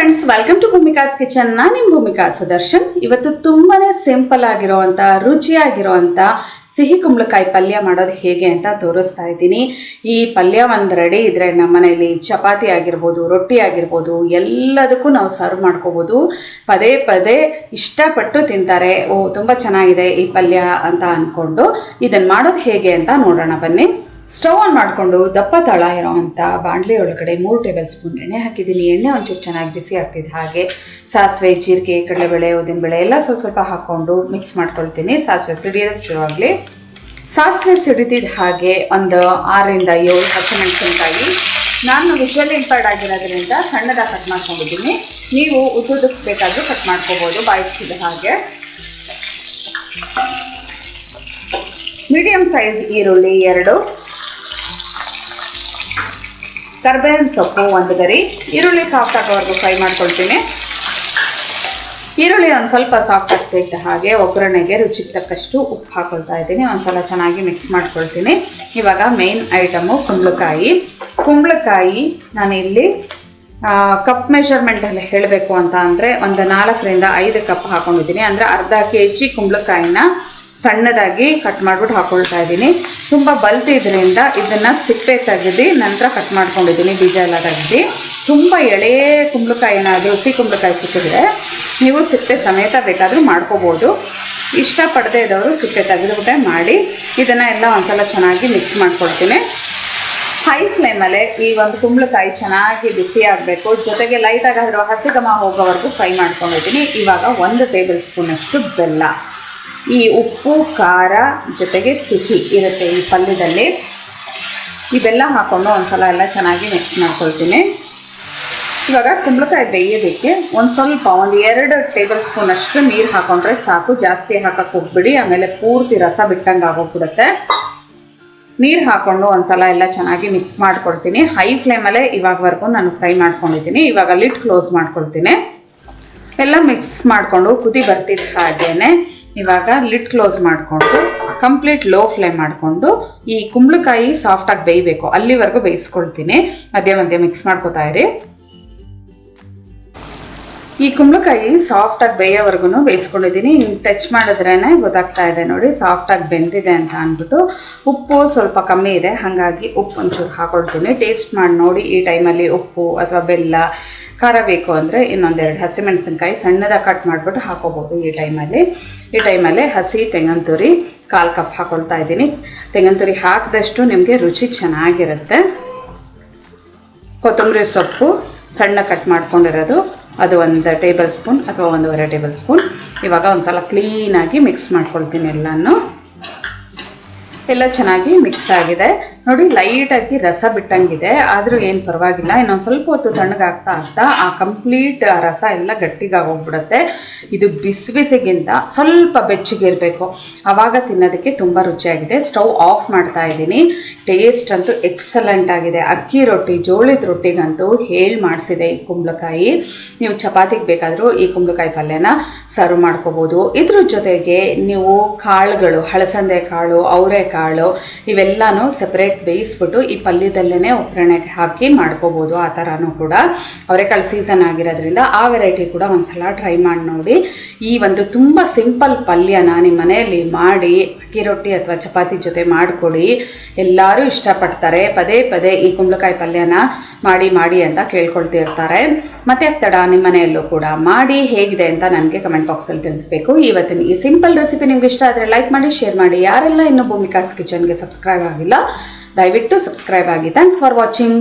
Friends, welcome to Bhumika's kitchen. ನಾನು ನಿಮ್ಮ ಭೂಮಿಕಾ ಸುದರ್ಶನ್. ಇವತ್ತು ತುಂಬಾನೇ ಸಿಂಪಲ್ ಆಗಿರುವಂಥ ರುಚಿಯಾಗಿರುವಂಥ ಸಿಹಿ ಕುಂಬಳಕಾಯಿ ಪಲ್ಯ ಮಾಡೋದು ಹೇಗೆ ಅಂತ ತೋರಿಸ್ತಾ ಇದ್ದೀನಿ. ಈ ಪಲ್ಯ ಒಂದು ರೆಡಿ ಇದ್ರೆ ನಮ್ಮ ಮನೆಯಲ್ಲಿ ಚಪಾತಿ ಆಗಿರ್ಬೋದು, ರೊಟ್ಟಿ ಆಗಿರ್ಬೋದು, ಎಲ್ಲದಕ್ಕೂ ನಾವು ಸರ್ವ್ ಮಾಡ್ಕೋಬೋದು. ಪದೇ ಪದೇ ಇಷ್ಟಪಟ್ಟು ತಿಂತಾರೆ. ತುಂಬ ಚೆನ್ನಾಗಿದೆ ಈ ಪಲ್ಯ ಅಂತ ಅಂದ್ಕೊಂಡು ಇದನ್ನು ಮಾಡೋದು ಹೇಗೆ ಅಂತ ನೋಡೋಣ ಬನ್ನಿ. ಸ್ಟವ್ ಆನ್ ಮಾಡಿಕೊಂಡು ದಪ್ಪ ತಳ ಇರೋವಂಥ ಬಾಣಲಿ ಒಳಗಡೆ 3 ಟೇಬಲ್ ಸ್ಪೂನ್ ಎಣ್ಣೆ ಹಾಕಿದ್ದೀನಿ. ಎಣ್ಣೆ ಒಂಚೂರು ಚೆನ್ನಾಗಿ ಬಿಸಿ ಆಗ್ತಿದೆ. ಹಾಗೆ ಸಾಸಿವೆ, ಜೀರಿಗೆ, ಕಡಲೆಬೇಳೆ, ಉದ್ದಿನಬೇಳೆ ಎಲ್ಲ ಸ್ವಲ್ಪ ಹಾಕ್ಕೊಂಡು ಮಿಕ್ಸ್ ಮಾಡ್ಕೊಳ್ತೀನಿ. ಸಾಸಿವೆ ಸಿಡಿಯೋದಕ್ಕೆ ಶುರುವಾಗಲಿ. ಸಾಸಿವೆ ಸಿಡಿದಿದ್ದ ಹಾಗೆ ಒಂದು 6ರಿಂದ 7 ಹಸಿಮೆಣಸಿನಕಾಯಿ. ನಾನು ವಿಜುವಲಿ ಇಂಪೈರ್ಡ್ ಆಗಿರೋದ್ರಿಂದ ಸಣ್ಣದಾಗಿ ಕಟ್ ಮಾಡ್ಕೊಂಡಿದ್ದೀನಿ. ನೀವು ಉದ್ದುದಕ್ಕೆ ಬೇಕಾದರೂ ಕಟ್ ಮಾಡ್ಕೋಬೋದು, ಬಾಯಿಸಿದ ಹಾಗೆ. ಮೀಡಿಯಂ ಸೈಜ್ ಈರುಳ್ಳಿ 2, ಕರ್ಬೇವಿನ ಸೊಪ್ಪು 1 ಗರಿ. ಈರುಳ್ಳಿ ಸಾಫ್ಟ್ ಆಗೋವರೆಗೂ ಫ್ರೈ ಮಾಡ್ಕೊಳ್ತೀನಿ. ಈರುಳ್ಳಿ ಒಂದು ಸ್ವಲ್ಪ ಸಾಫ್ಟ್ ಆಗ್ತಿದ್ದ ಹಾಗೆ ಒಗ್ಗರಣೆಗೆ ರುಚಿಗೆ ತಕ್ಕಷ್ಟು ಉಪ್ಪು ಹಾಕೊಳ್ತಾ ಇದ್ದೀನಿ. ಒಂದ್ಸಲ ಚೆನ್ನಾಗಿ ಮಿಕ್ಸ್ ಮಾಡ್ಕೊಳ್ತೀನಿ. ಇವಾಗ ಮೇನ್ ಐಟಮು ಕುಂಬಳಕಾಯಿ ನಾನಿಲ್ಲಿ ಕಪ್ ಮೆಷರ್ಮೆಂಟಲ್ಲಿ ಹೇಳಬೇಕು ಅಂತ ಅಂದರೆ ಒಂದು 4ರಿಂದ 5 ಕಪ್ ಹಾಕೊಂಡಿದ್ದೀನಿ. ಅಂದರೆ ಅರ್ಧ kg ಕುಂಬಳಕಾಯಿನ ಸಣ್ಣದಾಗಿ ಕಟ್ ಮಾಡಿಬಿಟ್ಟು ಹಾಕ್ಕೊಳ್ತಾ ಇದ್ದೀನಿ. ತುಂಬ ಬಲ್ತಿದ್ರಿಂದ ಇದನ್ನು ಸಿಪ್ಪೆ ತೆಗೆದು ನಂತರ ಕಟ್ ಮಾಡ್ಕೊಂಡಿದ್ದೀನಿ, ಬೀಜ ಎಲ್ಲ ತೆಗೆದು. ತುಂಬ ಎಳೆ ಕುಂಬಳಕಾಯಿನ ಅದು ಹುಸಿ ಕುಂಬಳಕಾಯಿ ಸಿಕ್ಕಿದ್ರೆ ನೀವು ಸಿಪ್ಪೆ ಸಮೇತ ಬೇಕಾದರೂ ಮಾಡ್ಕೋಬೋದು. ಇಷ್ಟಪಡದೇ ಇದ್ದವರು ಸಿಪ್ಪೆ ತೆಗೆದುಬಿಟ್ಟೆ ಮಾಡಿ. ಇದನ್ನು ಎಲ್ಲ ಒಂದ್ಸಲ ಚೆನ್ನಾಗಿ ಮಿಕ್ಸ್ ಮಾಡ್ಕೊಳ್ತೀನಿ. ಹೈ ಫ್ಲೇಮಲ್ಲೇ ಈ ಒಂದು ಕುಂಬಳಕಾಯಿ ಚೆನ್ನಾಗಿ ಬಿಸಿ ಆಗಬೇಕು. ಜೊತೆಗೆ ಲೈಟಾಗಿರೋ ಹಸಿ ಘಮ ಹೋಗೋವರೆಗೂ ಫ್ರೈ ಮಾಡ್ಕೊಂಡಿದ್ದೀನಿ. ಇವಾಗ 1 ಟೇಬಲ್ ಸ್ಪೂನಷ್ಟು ಬೆಲ್ಲ. ಈ ಉಪ್ಪು, ಖಾರ ಜೊತೆಗೆ ಸಿಹಿ ಇರುತ್ತೆ ಈ ಪಲ್ಯದಲ್ಲಿ. ಈ ಬೆಲ್ಲ ಹಾಕ್ಕೊಂಡು ಒಂದ್ಸಲ ಎಲ್ಲ ಚೆನ್ನಾಗಿ ಮಿಕ್ಸ್ ಮಾಡ್ಕೊಳ್ತೀನಿ. ಇವಾಗ ಕುಂಬಳಕಾಯಿ ಬೇಯೋದಕ್ಕೆ ಒಂದು 2 ಟೇಬಲ್ ಸ್ಪೂನಷ್ಟು ನೀರು ಹಾಕ್ಕೊಂಡ್ರೆ ಸಾಕು. ಜಾಸ್ತಿ ಹಾಕಕ್ಕೆ ಹೋಗ್ಬಿಡಿ, ಆಮೇಲೆ ಪೂರ್ತಿ ರಸ ಬಿಟ್ಟಂಗೆ ಆಗೋಗ್ಬಿಡುತ್ತೆ. ನೀರು ಹಾಕ್ಕೊಂಡು ಒಂದ್ಸಲ ಎಲ್ಲ ಚೆನ್ನಾಗಿ ಮಿಕ್ಸ್ ಮಾಡ್ಕೊಳ್ತೀನಿ. ಹೈ ಫ್ಲೇಮಲ್ಲೇ ಇವಾಗವರೆಗೂ ನಾನು ಫ್ರೈ ಮಾಡ್ಕೊಂಡಿದ್ದೀನಿ. ಇವಾಗ ಲಿಡ್ ಕ್ಲೋಸ್ ಮಾಡ್ಕೊಳ್ತೀನಿ. ಎಲ್ಲ ಮಿಕ್ಸ್ ಮಾಡಿಕೊಂಡು ಕುದಿ ಬರ್ತಿದ್ದ ಹಾಗೇನೆ ಇವಾಗ ಲಿಡ್ ಕ್ಲೋಸ್ ಮಾಡಿಕೊಂಡು ಕಂಪ್ಲೀಟ್ ಲೋ ಫ್ಲೇಮ್ ಮಾಡಿಕೊಂಡು ಈ ಕುಂಬಳಕಾಯಿ ಸಾಫ್ಟಾಗಿ ಬೇಯಬೇಕು, ಅಲ್ಲಿವರೆಗೂ ಬೇಯಿಸ್ಕೊಳ್ತೀನಿ. ಮಧ್ಯೆ ಮಧ್ಯೆ ಮಿಕ್ಸ್ ಮಾಡ್ಕೋತಾ ಇರಿ. ಈ ಕುಂಬಳಕಾಯಿ ಸಾಫ್ಟಾಗಿ ಬೇಯೋವರೆಗೂ ಬೇಯಿಸ್ಕೊಂಡಿದ್ದೀನಿ. ಟಚ್ ಮಾಡಿದ್ರೇ ಗೊತ್ತಾಗ್ತಾ ಇದೆ ನೋಡಿ ಸಾಫ್ಟಾಗಿ ಬೆಂದಿದೆ ಅಂತ ಅಂದ್ಬಿಟ್ಟು. ಉಪ್ಪು ಸ್ವಲ್ಪ ಕಮ್ಮಿ ಇದೆ, ಹಾಗಾಗಿ ಉಪ್ಪು ಒಂಚೂರು ಹಾಕೊಳ್ತೀನಿ. ಟೇಸ್ಟ್ ಮಾಡಿ ನೋಡಿ. ಈ ಟೈಮಲ್ಲಿ ಉಪ್ಪು ಅಥವಾ ಬೆಲ್ಲ, ಖಾರ ಬೇಕು ಅಂದರೆ ಇನ್ನೊಂದೆರಡು ಹಸಿಮೆಣಸಿನ್ಕಾಯಿ ಸಣ್ಣದಾಗಿ ಕಟ್ ಮಾಡಿಬಿಟ್ಟು ಹಾಕೋಬೋದು. ಈ ಟೈಮಲ್ಲಿ ಹಸಿ ತೆಂಗಿನ ತುರಿ 1/4 ಕಪ್ ಹಾಕ್ಕೊಳ್ತಾ ಇದ್ದೀನಿ. ತೆಂಗಿನ ತುರಿ ಹಾಕಿದಷ್ಟು ನಿಮಗೆ ರುಚಿ ಚೆನ್ನಾಗಿರುತ್ತೆ. ಕೊತ್ತಂಬರಿ ಸೊಪ್ಪು ಸಣ್ಣ ಕಟ್ ಮಾಡ್ಕೊಂಡಿರೋದು ಅದು 1 ಟೇಬಲ್ ಸ್ಪೂನ್ ಅಥವಾ 1.5 ಟೇಬಲ್ ಸ್ಪೂನ್. ಇವಾಗ ಒಂದ್ಸಲ ಕ್ಲೀನಾಗಿ ಮಿಕ್ಸ್ ಮಾಡ್ಕೊಳ್ತೀನಿ. ಎಲ್ಲ ಚೆನ್ನಾಗಿ ಮಿಕ್ಸ್ ಆಗಿದೆ ನೋಡಿ. ಲೈಟಾಗಿ ರಸ ಬಿಟ್ಟಂಗಿದೆ, ಆದರೂ ಏನು ಪರವಾಗಿಲ್ಲ. ಇನ್ನೊಂದು ಸ್ವಲ್ಪ ಹೊತ್ತು ತಣ್ಣಗಾಗ್ತಾ ಆ ಕಂಪ್ಲೀಟ್ ರಸ ಎಲ್ಲ ಗಟ್ಟಿಗಾಗೋಗ್ಬಿಡುತ್ತೆ. ಇದು ಬಿಸಿಗಿಂತ ಸ್ವಲ್ಪ ಬೆಚ್ಚಗಿರಬೇಕು, ಆವಾಗ ತಿನ್ನೋದಕ್ಕೆ ತುಂಬ ರುಚಿಯಾಗಿದೆ. ಸ್ಟವ್ ಆಫ್ ಮಾಡ್ತಾ ಇದ್ದೀನಿ. ಟೇಸ್ಟ್ ಅಂತೂ ಎಕ್ಸಲೆಂಟ್ ಆಗಿದೆ. ಅಕ್ಕಿ ರೊಟ್ಟಿ, ಜೋಳದ ರೊಟ್ಟಿಗಂತೂ ಮಾಡಿಸಿದೆ ಈ ಕುಂಬಳಕಾಯಿ. ನೀವು ಚಪಾತಿಗೆ ಬೇಕಾದರೂ ಈ ಕುಂಬಳಕಾಯಿ ಪಲ್ಯನ ಸರ್ವ್ ಮಾಡ್ಕೋಬೋದು. ಇದ್ರ ಜೊತೆಗೆ ನೀವು ಕಾಳುಗಳು, ಹಳಸಂದೆ ಕಾಳು, ಅವರೆಕಾಳು ಇವೆಲ್ಲನೂ ಸೆಪ್ರೇಟ್ ಬೇಯಿಸ್ಬಿಟ್ಟು ಈ ಪಲ್ಯದಲ್ಲೇ ಒಗ್ಗರಣೆಗೆ ಹಾಕಿ ಮಾಡ್ಕೋಬೋದು. ಆ ಥರನೂ ಕೂಡ ಅವರೆಕಾಳು ಸೀಸನ್ ಆಗಿರೋದ್ರಿಂದ ಆ ವೆರೈಟಿ ಕೂಡ ಒಂದ್ಸಲ ಟ್ರೈ ಮಾಡಿ ನೋಡಿ. ಈ ಒಂದು ತುಂಬ ಸಿಂಪಲ್ ಪಲ್ಯನ ನಿಮ್ಮ ಮನೆಯಲ್ಲಿ ಮಾಡಿ ಅಕ್ಕಿ ರೊಟ್ಟಿ ಅಥವಾ ಚಪಾತಿ ಜೊತೆ ಮಾಡಿಕೊಡಿ. ಎಲ್ಲರೂ ಇಷ್ಟಪಡ್ತಾರೆ. ಪದೇ ಪದೇ ಈ ಕುಂಬಳಕಾಯಿ ಪಲ್ಯನ ಮಾಡಿ ಅಂತ ಕೇಳ್ಕೊಳ್ತಿರ್ತಾರೆ. ಮತ್ತೆ ತಡ ನಿಮ್ಮ ಮನೆಯಲ್ಲೂ ಕೂಡ ಮಾಡಿ ಹೇಗಿದೆ ಅಂತ ನನಗೆ ಕಮೆಂಟ್ ಬಾಕ್ಸಲ್ಲಿ ತಿಳಿಸ್ಬೇಕು. ಇವತ್ತಿನ ಈ ಸಿಂಪಲ್ ರೆಸಿಪಿ ನಿಮ್ಗೆ ಇಷ್ಟ ಆದರೆ ಲೈಕ್ ಮಾಡಿ, ಶೇರ್ ಮಾಡಿ. ಯಾರೆಲ್ಲ ಇನ್ನೂ ಭೂಮಿಕಾಸ್ ಕಿಚನ್ಗೆ ಸಬ್ಸ್ಕ್ರೈಬ್ ಆಗಿಲ್ಲ ದಯವಿಟ್ಟು ಸಬ್ಸ್ಕ್ರೈಬ್ ಆಗಿ. Thanks for watching.